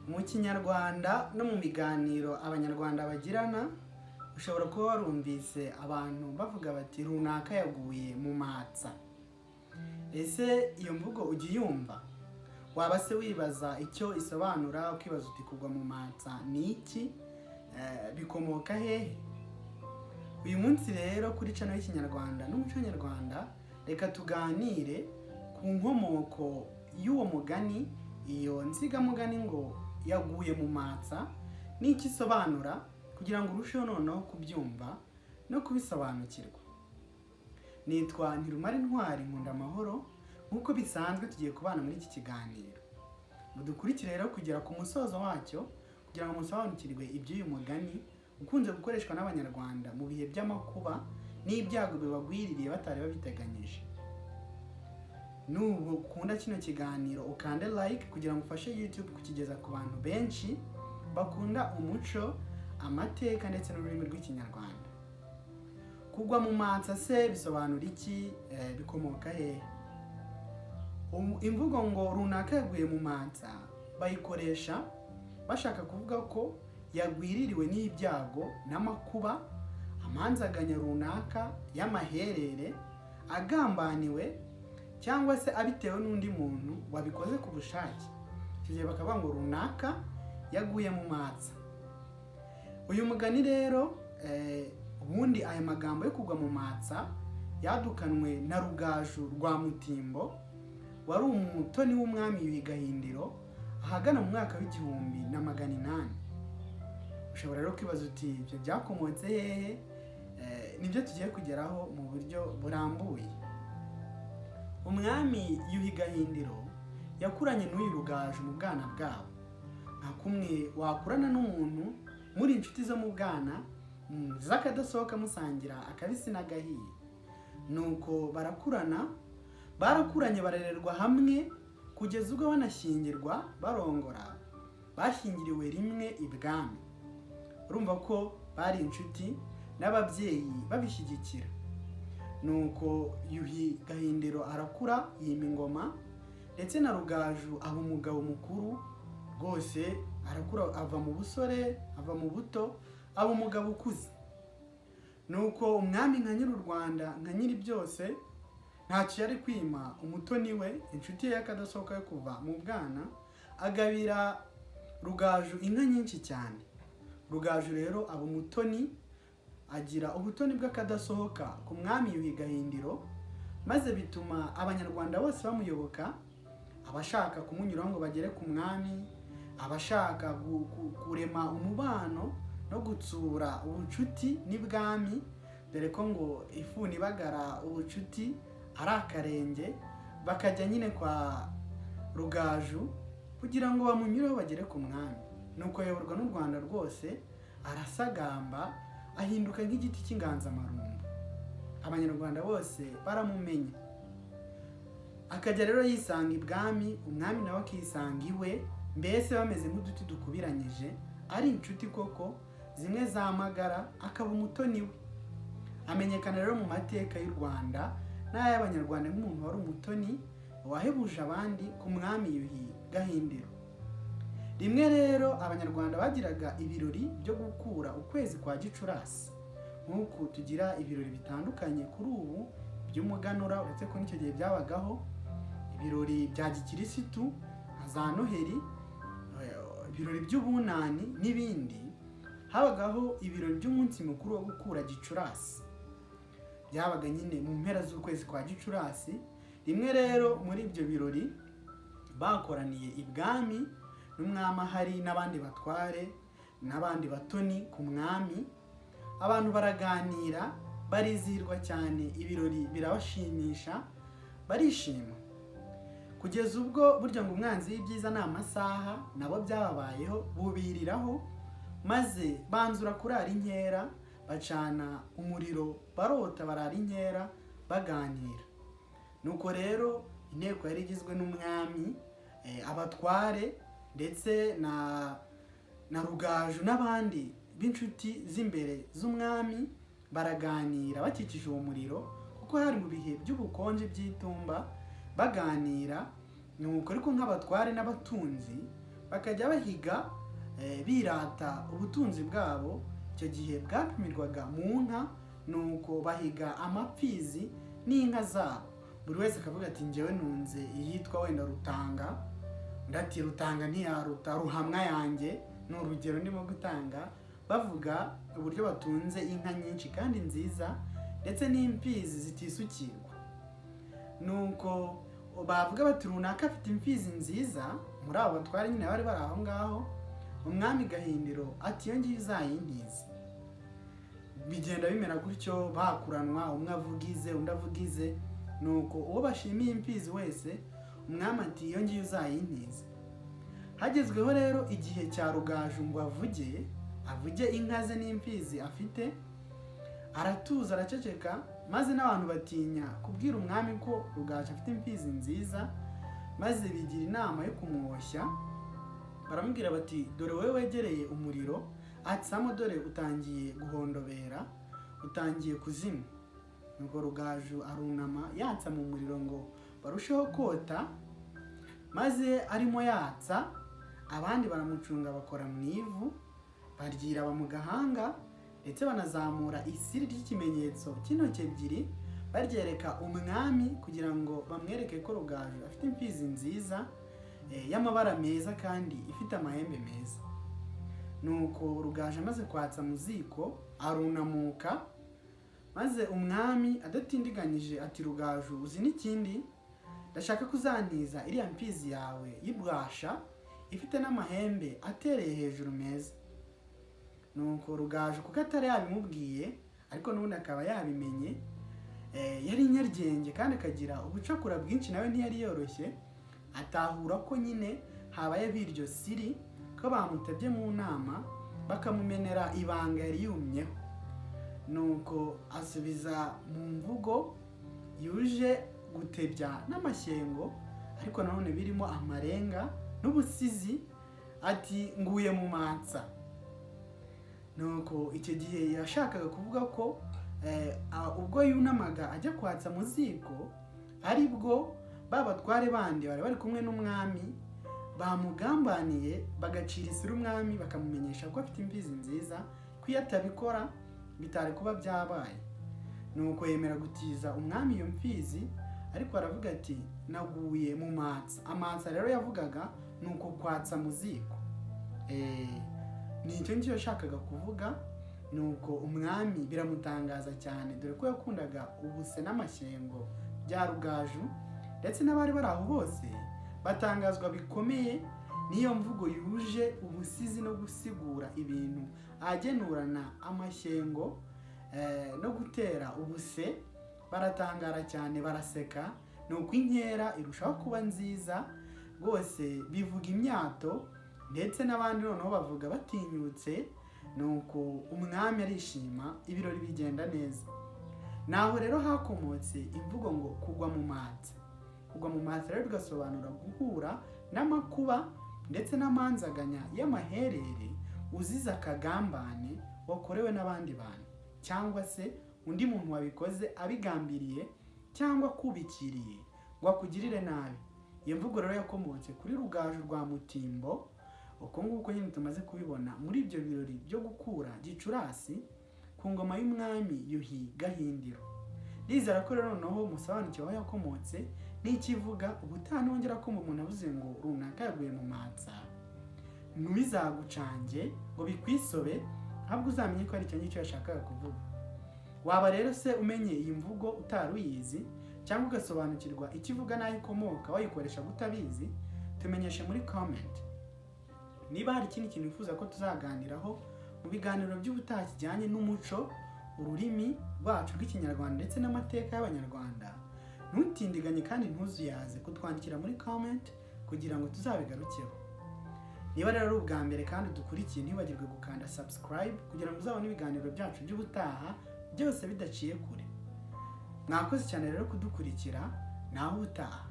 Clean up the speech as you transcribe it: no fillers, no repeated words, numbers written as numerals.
Mu kinyarwanda no mu biganiro abanyarwanda bagirana ushobora kuba warumvise abantu bavuga bati runaka yaguye mu matsa. Ese iyo mvugo ujya uyumva? Waba se wibaza icyo isobanura, ukibaza uti kugwa mu matsa ni iki? Bikomoka hehe? Uyu munsi rero kuri channel y'Ikinyarwanda n'umuco nyarwanda reka tuganire ku nkomoko y'uwo mugani, iyo nsigamugani ngo yaguye mu matsa n'iki isobanura, kugira ngo urusheho noneho kubyumva no kubisobanukirwa. Nitwa Ntirumara Intwari Nkunda Amahoro, nk'uko bisanzwe tugiye kubana muri iki kiganiro. Mudukurikire rero kugera ku musozo wacyo kugira ngo musobanukirwe iby'uyu mugani ukunze gukoreshwa n'abanyarwanda mu bihe by'amakuba n'ibyago bibagwiririye batari babiteganyije. Nubu ukunda kino kiganiro ukande like kugira ngo ufashe YouTube kukigeza ku bantu benshi bakunda umuco, amateka ndetse n'ururimi rw'Ikinyarwanda. Kugwa mu matsa se bisobanura iki? Bikomoka hehe? Imvugo ngo runaka yaguye mu matsa bayikoresha bashaka kuvuga ko yagwiririwe n'ibyago n'amakuba, amanzaganya runaka y'amaherere, agambaniwe cyangwa se abitewe n'undi muntu wabikoze ku bushake. Kigiye bakavuga ngo runaka yaguye mu matsa. Uyu mugani rero ubundi aya magambo yo kugwa mu matsa yadukanwe na Rugaju rwa Mutimbo, wari umutoni w'umwami Yuhi Gahindiro ahagana mu mwaka w'1800. Ushobora rero kwibaza uti ibyo byakomotse hehe? Nibyo tugiye kugeraho mu buryo burambuye. Umwami Yuhi Gahindiro yakuranye n'uyu Rugaju mu bwana bwabo. Nta kumwe wakurana n'umuntu muri inshuti zo mu bwana z'akadasohoka musangira akabisi n'agahiye. Nuko barakuranye barererwa hamwe kugeza ubwo banashyingirwa barongora, bashyingiriwe rimwe ibwami. Urumva ko bari inshuti n'ababyeyi babishyigikira. Nuko Yuhi Gahindiro arakura yima ingoma, ndetse na Rugaju aba umugabo mukuru rwose, arakura ava mu busore, ava mu buto, aba umugabo ukuze. Nuko umwami nka nyiri u Rwanda, nka nyiri byose, ntacyo yari kwima umutoni we, inshuti ye y'akadasohoka yo kuva mu bwana, agabira Rugaju inka nyinshi cyane. Rugaju rero aba umutoni, agira ubutoni bw'akadasohoka ku mwami Yuhi Gahindiro, maze bituma abanyarwanda bose bamuyoboka, abashaka kumunyuraho ngo bagere ku mwami, abashaka kurema umubano no gutsura ubucuti n'ibwami, dore ko ngo ifuni ibagara ubucuti ari akarenge, bakajya nyine kwa Rugaju kugira ngo bamunyureho bagere ku mwami. Nuko ayoborwa n'u Rwanda rwose, arasagamba, ahinduka nk'igiti cy'inganzamarumbu. Abanyarwanda bose baramumenya. Akajya rero yisanga ibwami, umwami nawe akisanga iwe, mbese bameze nk'uduti dukubiranyije, ari inshuti koko, zimwe zamagara, akaba umutoni we. Amenyekana rero mu mateka y'u Rwanda n'ay'abanyarwanda nk'umuntu wari umutoni wahebuje abandi ku mwami Yuhi Gahindiro. Rimwe rero abanyarwanda bagiraga ibirori byo gukura ukwezi kwa Gicurasi, nk'uko tugira ibirori bitandukanye kuri ubu by'umuganura, uretse ko n'icyo gihe byabagaho ibirori bya gikirisitu nka za Noheli, ibirori by'ubunani n'ibindi. Habagaho ibirori by'umunsi mukuru wo gukura Gicurasi, byabaga nyine mu mpera z'ukwezi kwa Gicurasi. Rimwe rero muri ibyo birori bakoraniye ibwami, n'umwami ahari n'abandi batware n'abandi batoni ku mwami. Abantu baraganira, barizihirwa cyane, ibirori birabashimisha, barishima. Kugeza ubwo burya ngo umwanzi w'ibyiza ni amasaha, nabo byababayeho bubiriraho, maze banzura kurara inkera, bacana umuriro, barota barara inkera baganira. Nuko rero inteko yari igizwe n'umwami, abatware ndetse na Rugaju n'abandi b'inshuti z'imbere z'umwami, baraganira bakikije uwo muriro, kuko hari mu bihe by'ubukonje by'itumba baganira. Nuko ariko nk'abatware n'abatunzi bakajya bahiga birata ubutunzi bwabo. Icyo gihe bwapimirwaga mu nka, nuko bahiga amapfizi n'inka zabo. Buri wese akavuga ati njyewe nunze iyitwa wenda Rutanga, undi ati Rutanga ntiyaruta Ruhamwa yanjye. Ni urugero ndimo gutanga, bavuga uburyo batunze inka nyinshi kandi nziza ndetse n'imfizi zitisukirwa. Nuko bavuga bati runaka afite imfizi nziza. Muri abo batware nyine bari bari aho ngaho, umwami Gahindiro ati iyo ngiyo uzayintize. Bigenda bimera gutyo, bakuranwa, umwe avugize undi avugize. Nuko uwo bashimiye imfizi wese, umwami ati iyo ngiyo uzayintize. Hagezweho rero igihe cya Rugaju ngo avuge inka ze n'imfizi afite. Aratuza, araceceka, maze n'abantu batinya kubwira umwami ko Rugaju afite imfizi nziza, maze bigira inama yo kumwoshya. Baramubwira bati dore wowe wegereye umuriro, atsamo dore utangiye guhondobera, utangiye kuzima. Nuko Rugaju arunama yatsa mu muriro ngo barusheho kota, maze arimo yatsa, abandi baramucunga bakora mu ivu, baryiraba mu gahanga, ndetse banazamura isiri ry'ikimenyetso cy'intoki ebyiri baryereka umwami kugira ngo bamwereke ko Rugaju afite imfizi nziza y'amabara meza kandi ifite amahembe meza. Nuko Rugaju amaze kwatsa mu ziko arunamuka, maze umwami adatindiganyije ati Rugaju uzi n'ikindi, ndashaka kuzantiza iriya mfizi yawe y'ibwasha ifite n'amahembe atereye hejuru meza. Nuko Rugaju kuko atari yabimubwiye ariko n'ubundi akaba yabimenye, yari inyaryenge kandi akagira ubucakura bwinshi, nawe ntiyari yoroshye. Atahura ko nyine habaye biryo siri, ko bamutabye mu nama bakamumenera ibanga yari yumyeho. Nuko asubiza mu mvugo yuje gutebya n'amashyengo, ariko nanone birimo amarenga n'ubusizi, ati nguye mu matsa. Nuko icyo gihe yashakaga kuvuga ko ubwo yunamaga ajya kwatsa mu ziko, ari bwo babatware bandi bari kumwe n'umwami bamugambaniye, bagacira isiri umwami, bakamumenyesha ko afite imfizi nziza, ko iyo atabikora bitari kuba byabaye. Nuko yemera gutiza umwami iyo mfizi, ariko aravuga ati naguye mu matsa. Amatsa rero yavugaga nuko kwatsa mu ziko. Ni icyo ngicyo yashakaga kuvuga. Nuko umwami biramutangaza cyane, dore ko yakundaga ubuse n'amashyengo bya Rugaju, ndetse n'abari bari aho bose batangazwa bikomeye n'iyo mvugo yuje ubusizi no gusigura ibintu, agenurana amashyengo no gutera ubuse. Baratangara cyane, baraseka. Nuko inkera irushaho kuba nziza rwose, bivuga imyato, ndetse n'abandi noneho bavuga batinyutse. Nuko umwami arishima, ibirori bigenda neza. Naho rero hakomotse imvugo ngo kugwa mu matsa. Kugwa mu matsa rero bigasobanura guhura n'amakuba ndetse n'amanzaganya y'amaherere uzize akagambane wakorewe n'abandi bantu, cyangwa se undi muntu wabikoze abigambiriye cyangwa kubikiriye ngo akugirire nabi. Iyo mvugo rero yakomotse kuri Rugaju rwa Mutimbo. Uko nguko nyine tumaze kubibona muri ibyo birori byo gukura Gicurasi ku ngoma y'umwami Yuhi Gahindiro. Ndizera ko rero noneho musobanukiwe aho yakomotse n'ikivuga. Ubutaha nongera kumva umuntu avuze ngo runaka yaguye mu matsa, ntubizagucange ngo bikwisobe, ahubwo uzamenye ko ari icyo ngicyo yashakaga kuvuga. Waba rero se umenye iyi mvugo utari uyizi, cyangwa ugasobanukirwa ikivuga n'aho ikomoka wayikoresha gutabizi, tumenyeshe muri comment. Niba hari ikindi kintu wifuza ko tuzaganiraho mu biganiro by'ubutaha kijyanye n'umuco, ururimi rwacu rw'ikinyarwanda ndetse n'amateka y'abanyarwanda, ntutindiganye kandi ntuzuyaze kutwandikira muri comment kugira ngo tuzabigarukeho. Niba rero ari ubwa mbere kandi dukurikiye, ntibagirwe gukanda subscribe kugira ngo uzabone ibiganiro byacu by'ubutaha byose bidaciye kure. Mwakoze cyane rero kudukurikira, naho ubutaha.